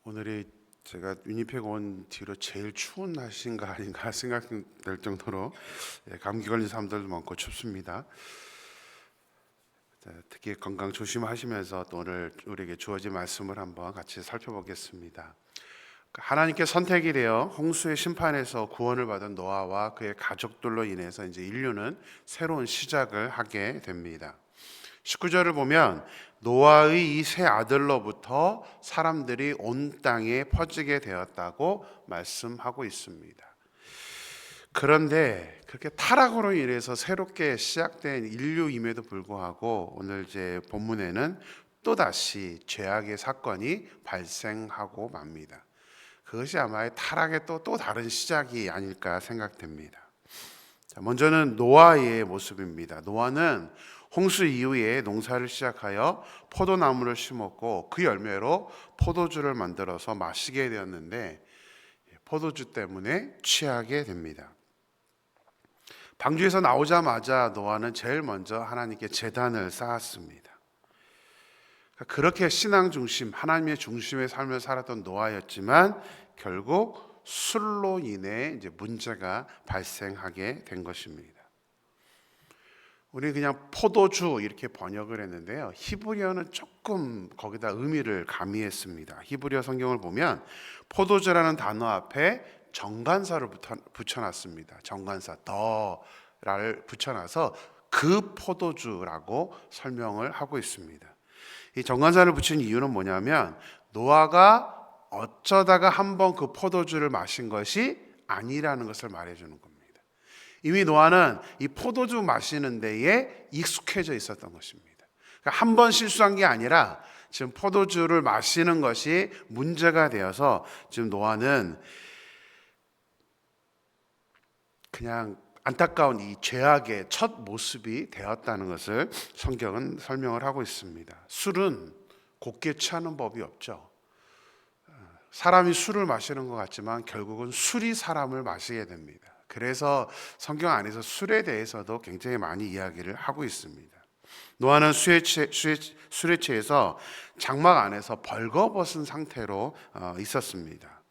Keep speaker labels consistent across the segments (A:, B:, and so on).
A: 오늘이 제가 유니팩 온 뒤로 제일 추운 날씨인가 아닌가 생각될 정도로 감기 걸린 사람들도 많고 춥습니다. 특히 건강 조심하시면서 또 오늘 우리에게 주어진 말씀을 한번 같이 살펴보겠습니다. 하나님께 선택이 되어 홍수의 심판에서 구원을 받은 노아와 그의 가족들로 인해서 이제 인류는 새로운 시작을 하게 됩니다. 19절을 보면 노아의 이 세 아들로부터 사람들이 온 땅에 퍼지게 되었다고 말씀하고 있습니다. 그런데 그렇게 타락으로 인해서 새롭게 시작된 인류임에도 불구하고 오늘 제 본문에는 또다시 죄악의 사건이 발생하고 맙니다. 그것이 아마 타락의 또 다른 시작이 아닐까 생각됩니다. 먼저는 노아의 모습입니다. 노아는 홍수 이후에 농사를 시작하여 포도나무를 심었고 그 열매로 포도주를 만들어서 마시게 되었는데 포도주 때문에 취하게 됩니다. 방주에서 나오자마자 노아는 제일 먼저 하나님께 제단을 쌓았습니다. 그렇게 신앙 중심, 하나님의 중심의 삶을 살았던 노아였지만 결국 술로 인해 이제 문제가 발생하게 된 것입니다. 우리 그냥 포도주 이렇게 번역을 했는데요. 히브리어는 조금 거기다 의미를 가미했습니다. 히브리어 성경을 보면 포도주라는 단어 앞에 정관사를 붙여놨습니다. 정관사 더를 붙여놔서 그 포도주라고 설명을 하고 있습니다. 이 정관사를 붙인 이유는 뭐냐면 노아가 어쩌다가 한번 그 포도주를 마신 것이 아니라는 것을 말해주는 겁니다. 이미 노아는 이 포도주 마시는 데에 익숙해져 있었던 것입니다. 그러니까 한 번 실수한 게 아니라 지금 포도주를 마시는 것이 문제가 되어서 지금 노아는 그냥 안타까운 이 죄악의 첫 모습이 되었다는 것을 성경은 설명을 하고 있습니다. 술은 곱게 취하는 법이 없죠. 사람이 술을 마시는 것 같지만 결국은 술이 사람을 마시게 됩니다. 그래서 성경 안에서 술에 대해서도 굉장히 많이 이야기를 하고 있습니다. 노아는 술에 취해서 장막 안에서 벌거벗은 상태로 있었습니다.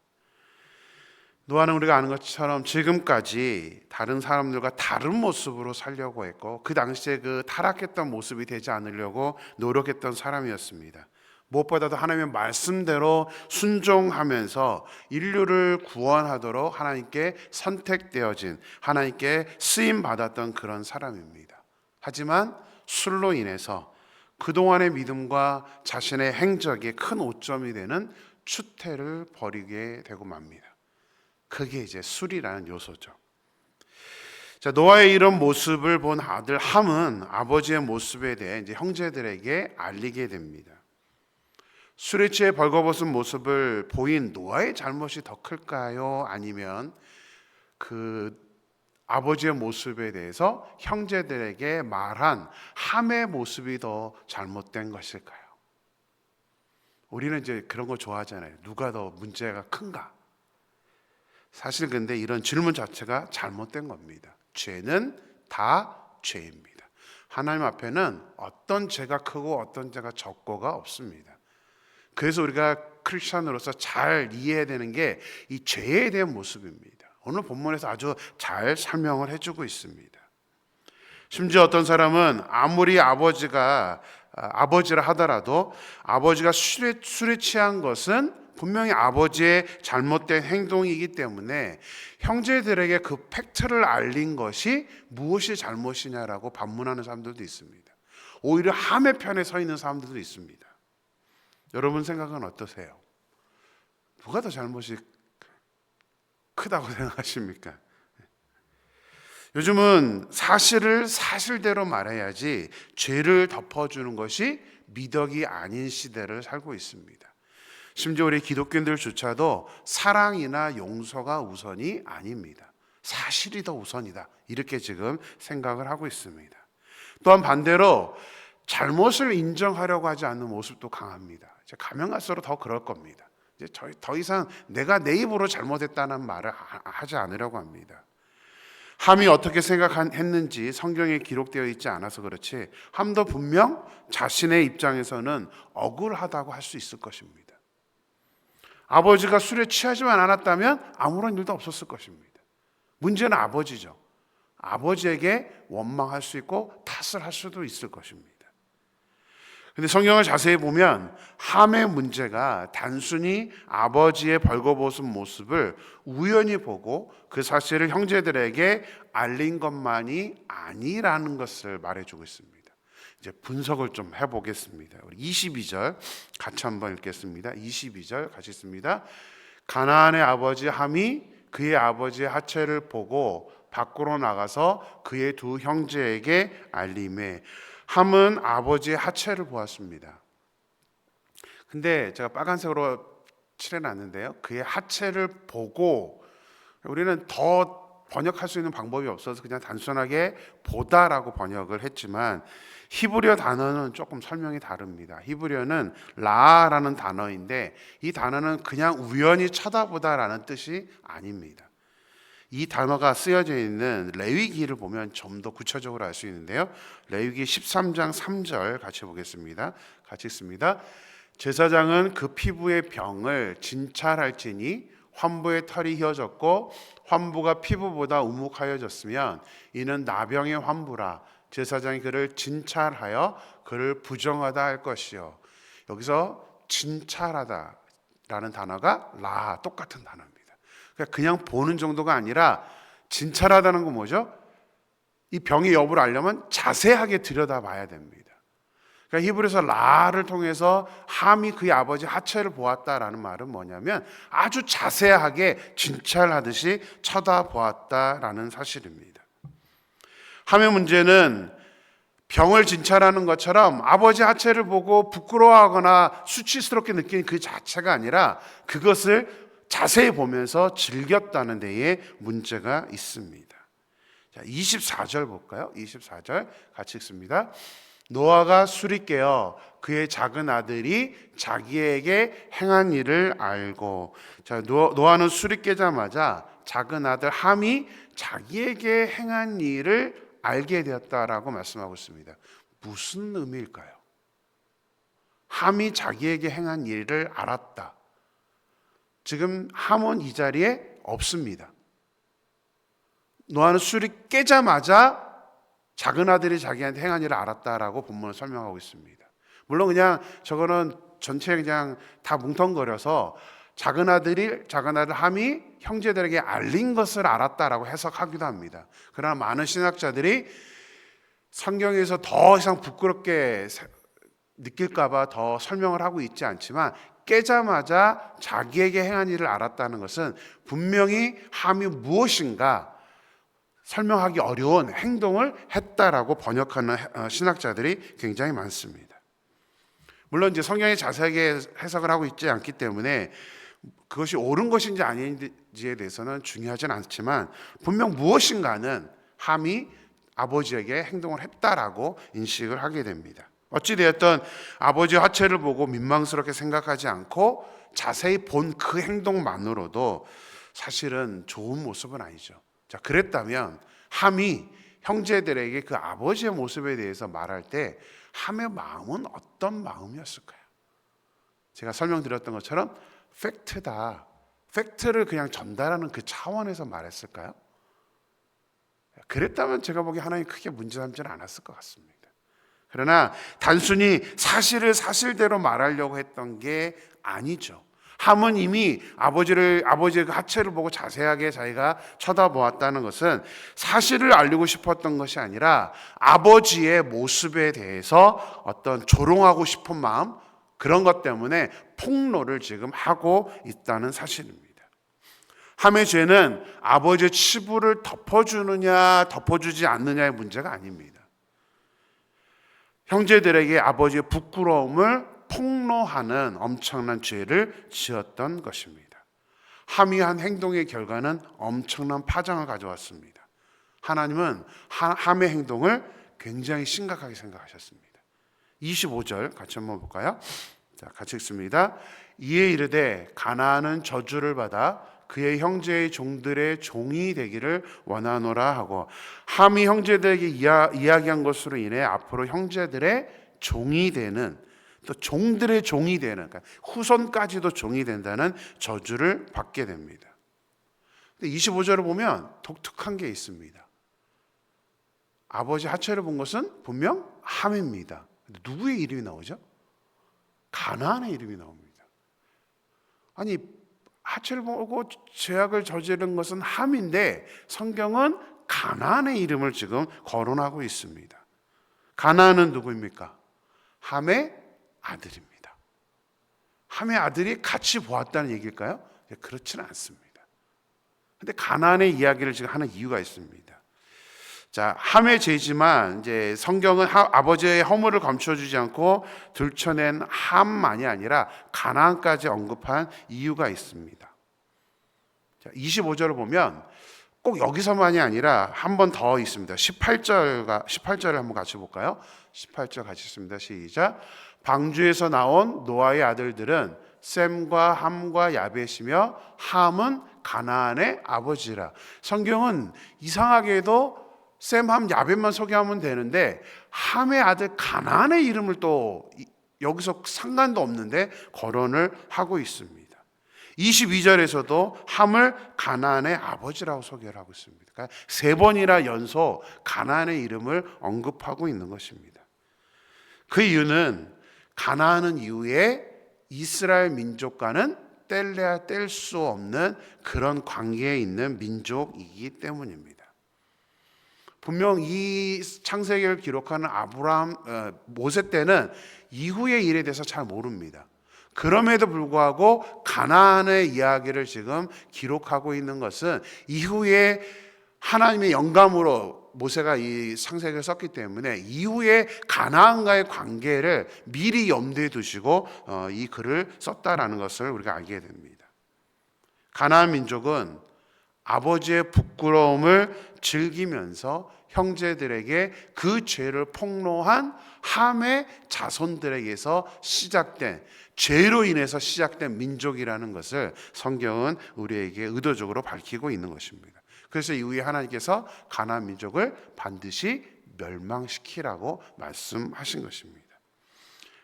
A: 노아는 우리가 아는 것처럼 지금까지 다른 사람들과 다른 모습으로 살려고 했고 그 당시에 그 타락했던 모습이 되지 않으려고 노력했던 사람이었습니다. 무엇보다도 하나님의 말씀대로 순종하면서 인류를 구원하도록 하나님께 선택되어진, 하나님께 쓰임받았던 그런 사람입니다. 하지만 술로 인해서 그동안의 믿음과 자신의 행적에 큰 오점이 되는 추태를 벌이게 되고 맙니다. 그게 이제 술이라는 요소죠. 자, 노아의 이런 모습을 본 아들 함은 아버지의 모습에 대해 이제 형제들에게 알리게 됩니다. 술에 취해 벌거벗은 모습을 보인 노아의 잘못이 더 클까요? 아니면 그 아버지의 모습에 대해서 형제들에게 말한 함의 모습이 더 잘못된 것일까요? 우리는 이제 그런 거 좋아하잖아요. 누가 더 문제가 큰가? 사실 근데 이런 질문 자체가 잘못된 겁니다. 죄는 다 죄입니다. 하나님 앞에는 어떤 죄가 크고 어떤 죄가 적고가 없습니다. 그래서 우리가 크리스천으로서 잘 이해해야 되는 게 이 죄에 대한 모습입니다. 오늘 본문에서 아주 잘 설명을 해주고 있습니다. 심지어 어떤 사람은 아무리 아버지라 하더라도 아버지가 술에 취한 것은 분명히 아버지의 잘못된 행동이기 때문에 형제들에게 그 팩트를 알린 것이 무엇이 잘못이냐라고 반문하는 사람들도 있습니다. 오히려 함의 편에 서 있는 사람들도 있습니다. 여러분 생각은 어떠세요? 누가 더 잘못이 크다고 생각하십니까? 요즘은 사실을 사실대로 말해야지 죄를 덮어주는 것이 미덕이 아닌 시대를 살고 있습니다. 심지어 우리 기독교인들조차도 사랑이나 용서가 우선이 아닙니다. 사실이 더 우선이다. 이렇게 지금 생각을 하고 있습니다. 또한 반대로 잘못을 인정하려고 하지 않는 모습도 강합니다. 가면 갈수록 더 그럴 겁니다. 이제 더 이상 내가 내 입으로 잘못했다는 말을 하지 않으려고 합니다. 함이 어떻게 생각했는지 성경에 기록되어 있지 않아서 그렇지 함도 분명 자신의 입장에서는 억울하다고 할 수 있을 것입니다. 아버지가 술에 취하지만 않았다면 아무런 일도 없었을 것입니다. 문제는 아버지죠. 아버지에게 원망할 수 있고 탓을 할 수도 있을 것입니다. 근데 성경을 자세히 보면 함의 문제가 단순히 아버지의 벌거벗은 모습을 우연히 보고 그 사실을 형제들에게 알린 것만이 아니라는 것을 말해주고 있습니다. 이제 분석을 좀 해보겠습니다. 우리 22절 같이 한번 읽겠습니다. 22절 같이 읽습니다. 가나안의 아버지 함이 그의 아버지의 하체를 보고 밖으로 나가서 그의 두 형제에게 알림해. 함은 아버지의 하체를 보았습니다. 근데 제가 빨간색으로 칠해놨는데요. 그의 하체를 보고, 우리는 더 번역할 수 있는 방법이 없어서 그냥 단순하게 보다라고 번역을 했지만 히브리어 단어는 조금 설명이 다릅니다. 히브리어는 라라는 단어인데 이 단어는 그냥 우연히 쳐다보다라는 뜻이 아닙니다. 이 단어가 쓰여져 있는 레위기를 보면 좀 더 구체적으로 알 수 있는데요. 레위기 13장 3절 같이 보겠습니다. 같이 읽습니다. 제사장은 그 피부의 병을 진찰할지니 환부의 털이 휘어졌고 환부가 피부보다 우묵하여졌으면 이는 나병의 환부라. 제사장이 그를 진찰하여 그를 부정하다 할 것이요. 여기서 진찰하다라는 단어가 라 똑같은 단어입니다. 그냥 보는 정도가 아니라 진찰하다는 건 뭐죠? 이 병의 여부를 알려면 자세하게 들여다봐야 됩니다. 그러니까 히브리서 라를 통해서 함이 그의 아버지 하체를 보았다라는 말은 뭐냐면 아주 자세하게 진찰하듯이 쳐다보았다라는 사실입니다. 함의 문제는 병을 진찰하는 것처럼 아버지 하체를 보고 부끄러워하거나 수치스럽게 느끼는 그 자체가 아니라 그것을 자세히 보면서 즐겼다는 데에 문제가 있습니다. 자, 24절 볼까요? 24절 같이 읽습니다. 노아가 술이 깨어 그의 작은 아들이 자기에게 행한 일을 알고. 자, 노아는 술이 깨자마자 작은 아들 함이 자기에게 행한 일을 알게 되었다라고 말씀하고 있습니다. 무슨 의미일까요? 함이 자기에게 행한 일을 알았다. 지금 함은 이 자리에 없습니다. 노아는 술이 깨자마자 작은 아들이 자기한테 행한 일을 알았다라고 본문을 설명하고 있습니다. 물론 그냥 저거는 전체 그냥 다 뭉텅거려서 작은 아들 함이 형제들에게 알린 것을 알았다라고 해석하기도 합니다. 그러나 많은 신학자들이 성경에서 더 이상 부끄럽게 느낄까봐 더 설명을 하고 있지 않지만 깨자마자 자기에게 행한 일을 알았다는 것은 분명히 함이 무엇인가 설명하기 어려운 행동을 했다라고 번역하는 신학자들이 굉장히 많습니다. 물론 이제 성경이 자세하게 해석을 하고 있지 않기 때문에 그것이 옳은 것인지 아닌지에 대해서는 중요하진 않지만 분명 무엇인가는 함이 아버지에게 행동을 했다라고 인식을 하게 됩니다. 어찌되었든 아버지의 하체를 보고 민망스럽게 생각하지 않고 자세히 본 그 행동만으로도 사실은 좋은 모습은 아니죠. 자, 그랬다면 함이 형제들에게 그 아버지의 모습에 대해서 말할 때 함의 마음은 어떤 마음이었을까요? 제가 설명드렸던 것처럼 팩트다. 팩트를 그냥 전달하는 그 차원에서 말했을까요? 그랬다면 제가 보기에 하나님 크게 문제 삼지는 않았을 것 같습니다. 그러나 단순히 사실을 사실대로 말하려고 했던 게 아니죠. 함은 이미 아버지의 그 하체를 보고 자세하게 자기가 쳐다보았다는 것은 사실을 알리고 싶었던 것이 아니라 아버지의 모습에 대해서 어떤 조롱하고 싶은 마음, 그런 것 때문에 폭로를 지금 하고 있다는 사실입니다. 함의 죄는 아버지의 치부를 덮어주느냐 덮어주지 않느냐의 문제가 아닙니다. 형제들에게 아버지의 부끄러움을 폭로하는 엄청난 죄를 지었던 것입니다. 함이 한 행동의 결과는 엄청난 파장을 가져왔습니다. 하나님은 함의 행동을 굉장히 심각하게 생각하셨습니다. 25절 같이 한번 볼까요? 자, 같이 읽습니다. 이에 이르되 가나안은 저주를 받아 그의 형제의 종들의 종이 되기를 원하노라 하고, 함이 형제들에게 이야기한 것으로 인해 앞으로 형제들의 종이 되는, 또 종들의 종이 되는, 그러니까 후손까지도 종이 된다는 저주를 받게 됩니다. 근데 25절을 보면 독특한 게 있습니다. 아버지 하체를 본 것은 분명 함입니다. 근데 누구의 이름이 나오죠? 가나안의 이름이 나옵니다. 아니, 하체를 보고 죄악을 저지른 것은 함인데 성경은 가나안의 이름을 지금 거론하고 있습니다. 가나안은 누구입니까? 함의 아들입니다. 함의 아들이 같이 보았다는 얘기일까요? 그렇지는 않습니다. 근데 가나안의 이야기를 지금 하는 이유가 있습니다. 자, 함의 죄지만 이제 성경은 아버지의 허물을 감춰주지 않고 들춰낸 함만이 아니라 가나안까지 언급한 이유가 있습니다. 자, 25절을 보면 꼭 여기서만이 아니라 한 번 더 있습니다. 18절을 한번 같이 볼까요? 18절 같이 있습니다. 시작. 방주에서 나온 노아의 아들들은 셈과 함과 야벳이며 함은 가나안의 아버지라. 성경은 이상하게도 셈, 함, 야벳만 소개하면 되는데 함의 아들 가나안의 이름을 또 여기서 상관도 없는데 거론을 하고 있습니다. 22절에서도 함을 가나안의 아버지라고 소개를 하고 있습니다. 그러니까 세 번이나 연속 가나안의 이름을 언급하고 있는 것입니다. 그 이유는 가나안은 이후에 이스라엘 민족과는 뗄래야 뗄 수 없는 그런 관계에 있는 민족이기 때문입니다. 분명 이 창세기를 기록하는 모세 때는 이후의 일에 대해서 잘 모릅니다. 그럼에도 불구하고 가나안의 이야기를 지금 기록하고 있는 것은 이후에 하나님의 영감으로 모세가 이 창세기를 썼기 때문에 이후에 가나안과의 관계를 미리 염두에 두시고 이 글을 썼다라는 것을 우리가 알게 됩니다. 가나안 민족은 아버지의 부끄러움을 즐기면서 형제들에게 그 죄를 폭로한 함의 자손들에게서 시작된, 죄로 인해서 시작된 민족이라는 것을 성경은 우리에게 의도적으로 밝히고 있는 것입니다. 그래서 이후에 하나님께서 가나안 민족을 반드시 멸망시키라고 말씀하신 것입니다.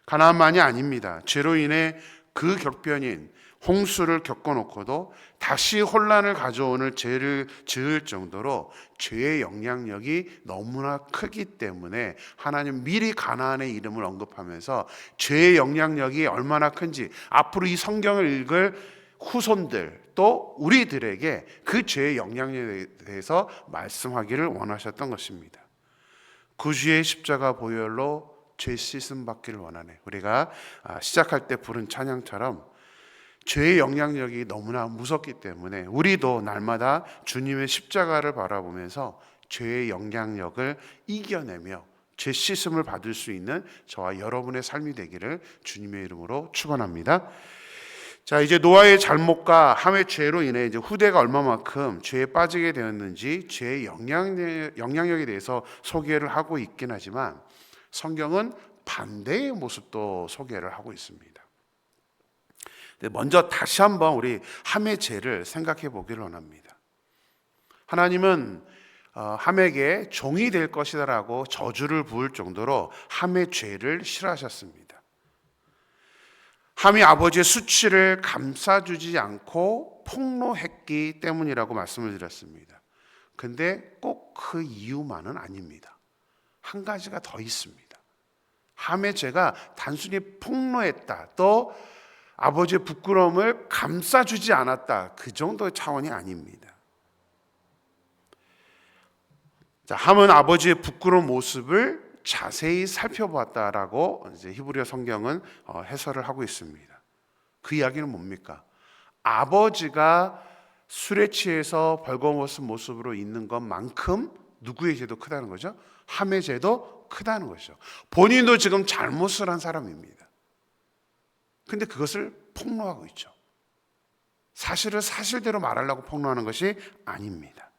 A: 가나안만이 아닙니다. 죄로 인해 그 격변인 홍수를 겪어놓고도 다시 혼란을 가져오는 죄를 지을 정도로 죄의 영향력이 너무나 크기 때문에 하나님 미리 가나안의 이름을 언급하면서 죄의 영향력이 얼마나 큰지 앞으로 이 성경을 읽을 후손들 또 우리들에게 그 죄의 영향력에 대해서 말씀하기를 원하셨던 것입니다. 구주의 십자가 보혈로 죄 씻음 받기를 원하네. 우리가 시작할 때 부른 찬양처럼 죄의 영향력이 너무나 무섭기 때문에 우리도 날마다 주님의 십자가를 바라보면서 죄의 영향력을 이겨내며 죄 씻음을 받을 수 있는 저와 여러분의 삶이 되기를 주님의 이름으로 축원합니다. 자, 이제 노아의 잘못과 함의 죄로 인해 이제 후대가 얼마만큼 죄에 빠지게 되었는지 죄의 영향력에 대해서 소개를 하고 있긴 하지만 성경은 반대의 모습도 소개를 하고 있습니다. 먼저 다시 한번 우리 함의 죄를 생각해 보기를 원합니다. 하나님은 함에게 종이 될 것이다라고 저주를 부을 정도로 함의 죄를 싫어하셨습니다. 함이 아버지의 수치를 감싸주지 않고 폭로했기 때문이라고 말씀을 드렸습니다. 근데 꼭 그 이유만은 아닙니다. 한 가지가 더 있습니다. 함의 죄가 단순히 폭로했다, 또 아버지의 부끄러움을 감싸주지 않았다, 그 정도의 차원이 아닙니다. 자, 함은 아버지의 부끄러운 모습을 자세히 살펴보았다라고 이제 히브리어 성경은 해설을 하고 있습니다. 그 이야기는 뭡니까? 아버지가 술에 취해서 벌거벗은 모습으로 있는 것만큼 누구의 죄도 크다는 거죠? 함의 죄도 크다는 것이죠. 본인도 지금 잘못을 한 사람입니다. 근데 그것을 폭로하고 있죠. 사실을 사실대로 말하려고 폭로하는 것이 아닙니다.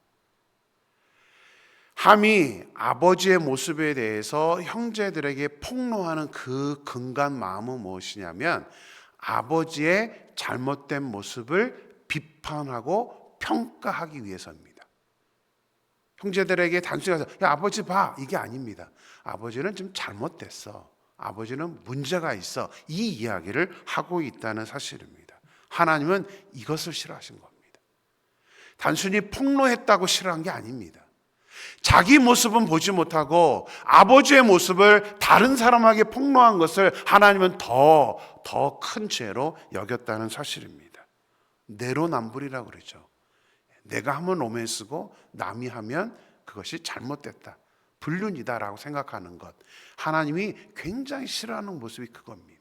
A: 함이 아버지의 모습에 대해서 형제들에게 폭로하는 그 근간 마음은 무엇이냐면 아버지의 잘못된 모습을 비판하고 평가하기 위해서입니다. 형제들에게 단순히 가서 야, 아버지 봐, 이게 아닙니다. 아버지는 좀 잘못됐어. 아버지는 문제가 있어. 이 이야기를 하고 있다는 사실입니다. 하나님은 이것을 싫어하신 겁니다. 단순히 폭로했다고 싫어한 게 아닙니다. 자기 모습은 보지 못하고 아버지의 모습을 다른 사람에게 폭로한 것을 하나님은 더 큰 죄로 여겼다는 사실입니다. 내로남불이라고 그러죠. 내가 하면 로맨스고 남이 하면 그것이 잘못됐다, 불륜이다라고 생각하는 것, 하나님이 굉장히 싫어하는 모습이 그겁니다.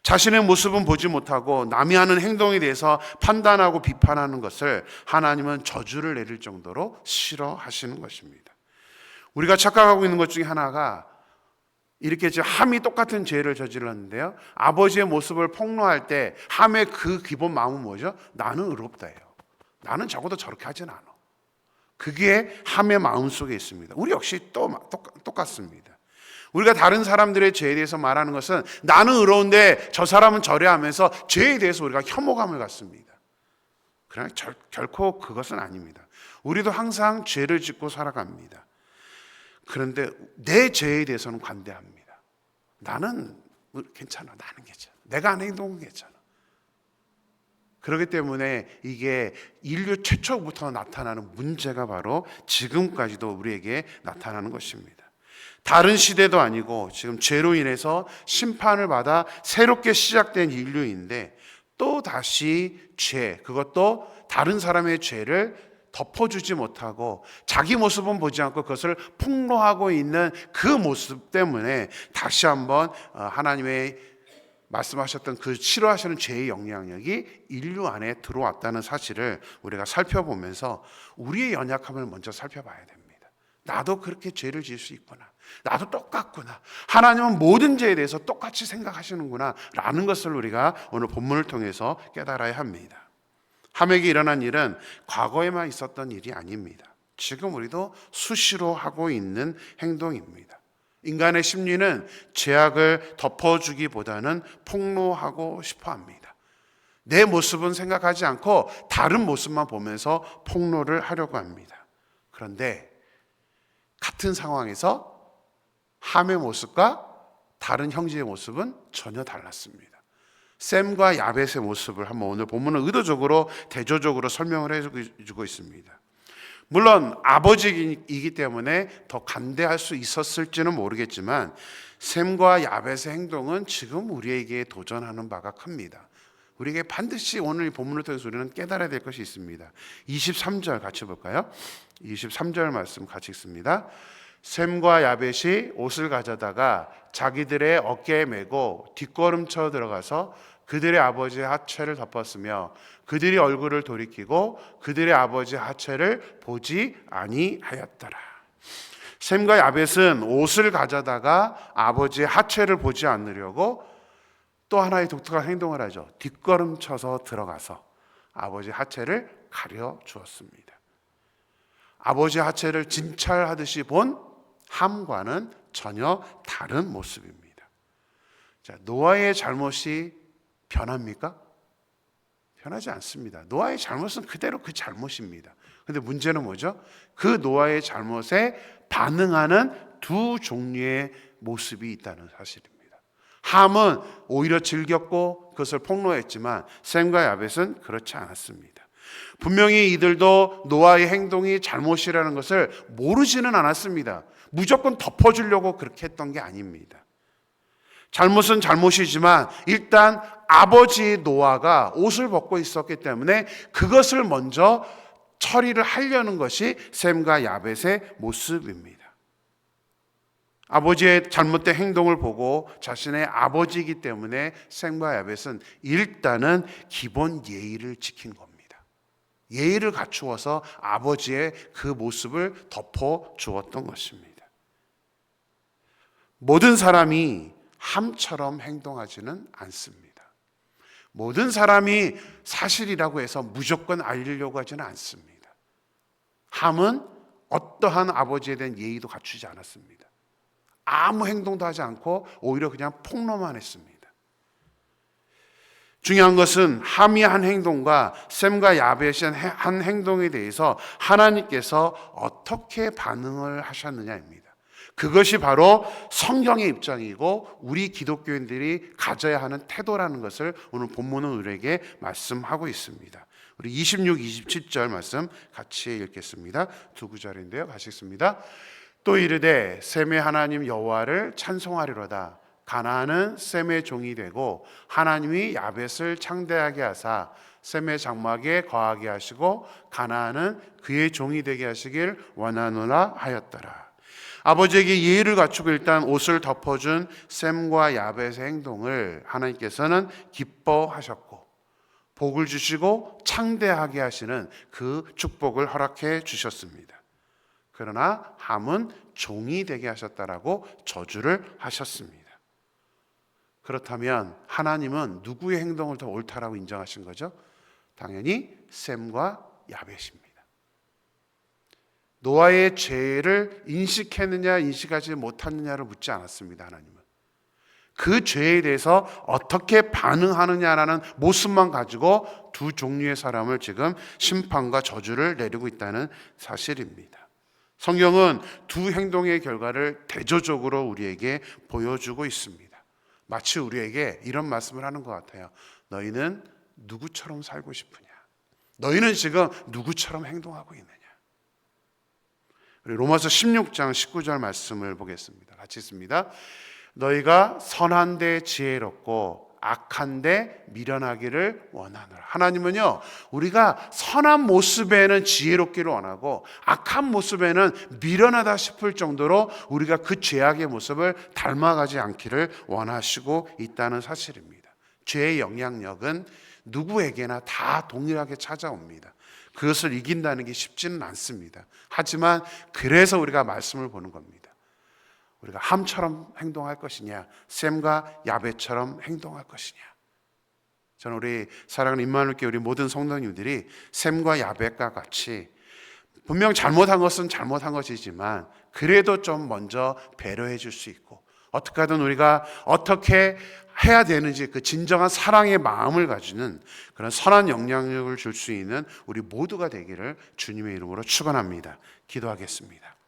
A: 자신의 모습은 보지 못하고 남이 하는 행동에 대해서 판단하고 비판하는 것을 하나님은 저주를 내릴 정도로 싫어하시는 것입니다. 우리가 착각하고 있는 것 중에 하나가 이렇게 함이 똑같은 죄를 저질렀는데요, 아버지의 모습을 폭로할 때 함의 그 기본 마음은 뭐죠? 나는 의롭다예요. 나는 적어도 저렇게 하진 않아. 그게 함의 마음 속에 있습니다. 우리 역시 또 똑같습니다. 우리가 다른 사람들의 죄에 대해서 말하는 것은 나는 의로운데 저 사람은 저래 하면서 죄에 대해서 우리가 혐오감을 갖습니다. 그러나 결코 그것은 아닙니다. 우리도 항상 죄를 짓고 살아갑니다. 그런데 내 죄에 대해서는 관대합니다. 나는 괜찮아. 나는 괜찮아. 내가 하는 행동은 괜찮아. 그렇기 때문에 이게 인류 최초부터 나타나는 문제가 바로 지금까지도 우리에게 나타나는 것입니다. 다른 시대도 아니고 지금 죄로 인해서 심판을 받아 새롭게 시작된 인류인데 또 다시 죄, 그것도 다른 사람의 죄를 덮어주지 못하고 자기 모습은 보지 않고 그것을 폭로하고 있는 그 모습 때문에 다시 한번 하나님의 말씀하셨던 그 싫어하시는 죄의 영향력이 인류 안에 들어왔다는 사실을 우리가 살펴보면서 우리의 연약함을 먼저 살펴봐야 됩니다. 나도 그렇게 죄를 지을 수 있구나. 나도 똑같구나. 하나님은 모든 죄에 대해서 똑같이 생각하시는구나 라는 것을 우리가 오늘 본문을 통해서 깨달아야 합니다. 함에게 일어난 일은 과거에만 있었던 일이 아닙니다. 지금 우리도 수시로 하고 있는 행동입니다. 인간의 심리는 죄악을 덮어주기보다는 폭로하고 싶어 합니다. 내 모습은 생각하지 않고 다른 모습만 보면서 폭로를 하려고 합니다. 그런데 같은 상황에서 함의 모습과 다른 형제의 모습은 전혀 달랐습니다. 셈과 야벳의 모습을 한번 오늘 본문은 의도적으로 대조적으로 설명을 해주고 있습니다. 물론 아버지이기 때문에 더 간대할 수 있었을지는 모르겠지만 셈과 야벳의 행동은 지금 우리에게 도전하는 바가 큽니다. 우리에게 반드시 오늘 이 본문을 통해서 우리는 깨달아야 될 것이 있습니다. 23절 같이 볼까요? 23절 말씀 같이 읽습니다. 셈과 야벳이 옷을 가져다가 자기들의 어깨에 메고 뒷걸음쳐 들어가서 그들의 아버지의 하체를 덮었으며 그들이 얼굴을 돌이키고 그들의 아버지의 하체를 보지 아니하였더라. 셈과 야벳은 옷을 가져다가 아버지의 하체를 보지 않으려고 또 하나의 독특한 행동을 하죠. 뒷걸음쳐서 들어가서 아버지의 하체를 가려 주었습니다. 아버지의 하체를 진찰하듯이 본 함과는 전혀 다른 모습입니다. 자, 노아의 잘못이 변합니까? 변하지 않습니다. 노아의 잘못은 그대로 그 잘못입니다. 그런데 문제는 뭐죠? 그 노아의 잘못에 반응하는 두 종류의 모습이 있다는 사실입니다. 함은 오히려 즐겼고 그것을 폭로했지만 셈과 야벳은 그렇지 않았습니다. 분명히 이들도 노아의 행동이 잘못이라는 것을 모르지는 않았습니다. 무조건 덮어주려고 그렇게 했던 게 아닙니다. 잘못은 잘못이지만 일단 아버지 노아가 옷을 벗고 있었기 때문에 그것을 먼저 처리를 하려는 것이 셈과 야벳의 모습입니다. 아버지의 잘못된 행동을 보고 자신의 아버지이기 때문에 셈과 야벳은 일단은 기본 예의를 지킨 겁니다. 예의를 갖추어서 아버지의 그 모습을 덮어 주었던 것입니다. 모든 사람이 함처럼 행동하지는 않습니다. 모든 사람이 사실이라고 해서 무조건 알리려고 하지는 않습니다. 함은 어떠한 아버지에 대한 예의도 갖추지 않았습니다. 아무 행동도 하지 않고 오히려 그냥 폭로만 했습니다. 중요한 것은 함이 한 행동과 셈과 야벳의 한 행동에 대해서 하나님께서 어떻게 반응을 하셨느냐입니다. 그것이 바로 성경의 입장이고 우리 기독교인들이 가져야 하는 태도라는 것을 오늘 본문은 우리에게 말씀하고 있습니다. 우리 26, 27절 말씀 같이 읽겠습니다. 두 구절인데요. 같이 읽습니다. 또 이르되 셈의 하나님 여호와를 찬송하리로다. 가나안은 셈의 종이 되고 하나님이 야벳을 창대하게 하사 셈의 장막에 거하게 하시고 가나안은 그의 종이 되게 하시길 원하노라 하였더라. 아버지에게 예의를 갖추고 일단 옷을 덮어준 셈과 야벳의 행동을 하나님께서는 기뻐하셨고 복을 주시고 창대하게 하시는 그 축복을 허락해 주셨습니다. 그러나 함은 종이 되게 하셨다라고 저주를 하셨습니다. 그렇다면 하나님은 누구의 행동을 더 옳다라고 인정하신 거죠? 당연히 셈과 야벳입니다. 노아의 죄를 인식했느냐 인식하지 못했느냐를 묻지 않았습니다. 하나님은 그 죄에 대해서 어떻게 반응하느냐라는 모습만 가지고 두 종류의 사람을 지금 심판과 저주를 내리고 있다는 사실입니다. 성경은 두 행동의 결과를 대조적으로 우리에게 보여주고 있습니다. 마치 우리에게 이런 말씀을 하는 것 같아요. 너희는 누구처럼 살고 싶으냐? 너희는 지금 누구처럼 행동하고 있느냐? 우리 로마서 16장 19절 말씀을 보겠습니다. 같이 읽습니다. 너희가 선한데 지혜롭고 악한데 미련하기를 원하노라. 하나님은요, 우리가 선한 모습에는 지혜롭기를 원하고 악한 모습에는 미련하다 싶을 정도로 우리가 그 죄악의 모습을 닮아가지 않기를 원하시고 있다는 사실입니다. 죄의 영향력은 누구에게나 다 동일하게 찾아옵니다. 그것을 이긴다는 게 쉽지는 않습니다. 하지만 그래서 우리가 말씀을 보는 겁니다. 우리가 함처럼 행동할 것이냐, 셈과 야벳처럼 행동할 것이냐. 저는 우리 사랑하는 임마누엘 교회 우리 모든 성도님들이 셈과 야벳과 같이 분명 잘못한 것은 잘못한 것이지만 그래도 좀 먼저 배려해 줄 수 있고 어떻게 하든 우리가 어떻게 해야 되는지 그 진정한 사랑의 마음을 가지는 그런 선한 영향력을 줄 수 있는 우리 모두가 되기를 주님의 이름으로 축원합니다. 기도하겠습니다.